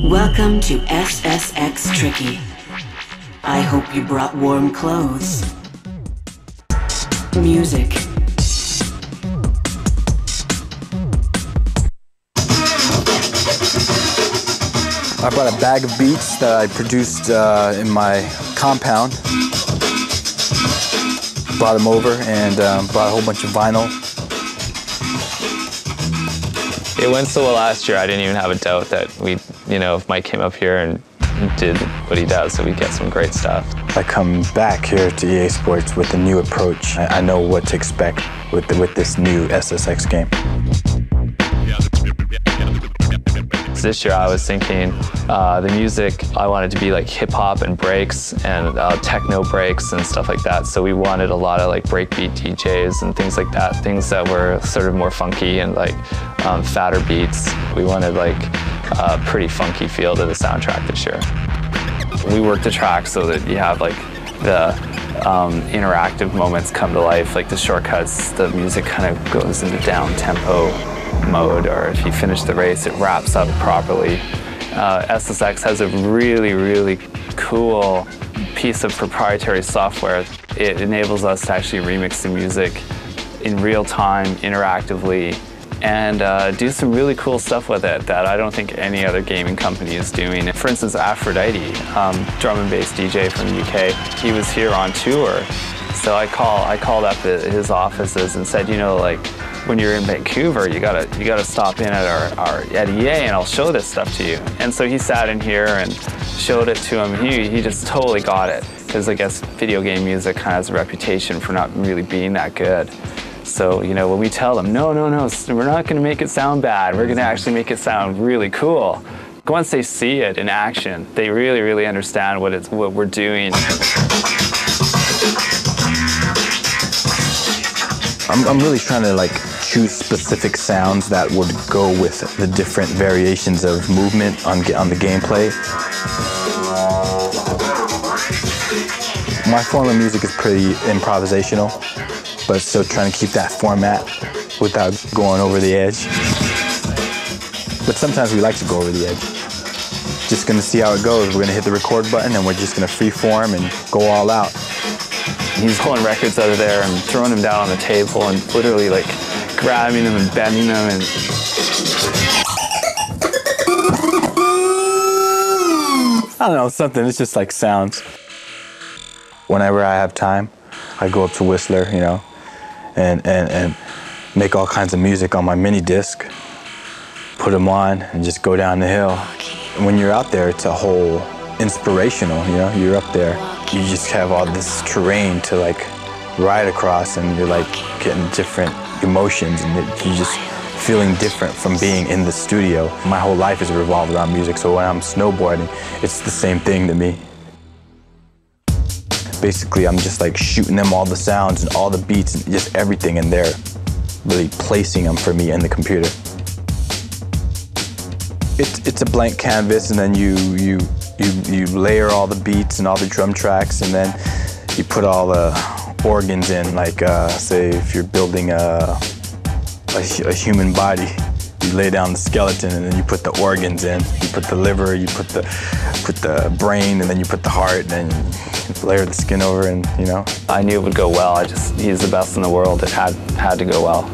Welcome to SSX Tricky. I hope you brought warm clothes. Music. I brought a bag of beats that I produced in my compound. Brought them over and brought a whole bunch of vinyl. It went so well last year, I didn't even have a doubt that if Mike came up here and did what he does, that we'd get some great stuff. I come back here to EA Sports with a new approach. I know what to expect with this new SSX game. This year I was thinking the music, I wanted to be like hip hop and breaks and techno breaks and stuff like that. So we wanted a lot of like breakbeat DJs and things like that, things that were sort of more funky and like fatter beats. We wanted like a pretty funky feel to the soundtrack this year. We worked the track so that you have like the interactive moments come to life, like the shortcuts, the music kind of goes into down tempo mode, or if you finish the race, it wraps up properly. SSX has a really, really cool piece of proprietary software. It enables us to actually remix the music in real time, interactively, and do some really cool stuff with it that I don't think any other gaming company is doing. For instance, Aphrodite, drum and bass DJ from the UK, he was here on tour. So I called up at his offices and said, like, when you're in Vancouver, you gotta stop in at EA and I'll show this stuff to you. And so he sat in here and showed it to him. He just totally got it, because I guess video game music kind of has a reputation for not really being that good. So when we tell them, no, we're not gonna make it sound bad. We're gonna actually make it sound really cool. Once they see it in action, they really, really understand what we're doing. I'm really trying to like choose specific sounds that would go with the different variations of movement on the gameplay. My form of music is pretty improvisational, but still trying to keep that format without going over the edge. But sometimes we like to go over the edge. Just gonna see how it goes. We're gonna hit the record button and we're just gonna freeform and go all out. He's pulling records out of there and throwing them down on the table and literally like grabbing them and bending them and... I don't know, something, it's just like sounds. Whenever I have time, I go up to Whistler, and make all kinds of music on my mini disc, put them on and just go down the hill. And when you're out there, it's a whole inspirational, you're up there. You just have all this terrain to like ride across, and you're like getting different emotions, and you're just feeling different from being in the studio. My whole life is revolved around music, so when I'm snowboarding, it's the same thing to me. Basically, I'm just like shooting them all the sounds and all the beats and just everything in there, really placing them for me in the computer. It's a blank canvas, and then you layer all the beats and all the drum tracks, and then you put all the organs in, like say if you're building a human body, you lay down the skeleton and then you put the organs in. You put the liver, you put the brain, and then you put the heart, and then you layer the skin over, and I knew it would go well. He's the best in the world. It had to go well.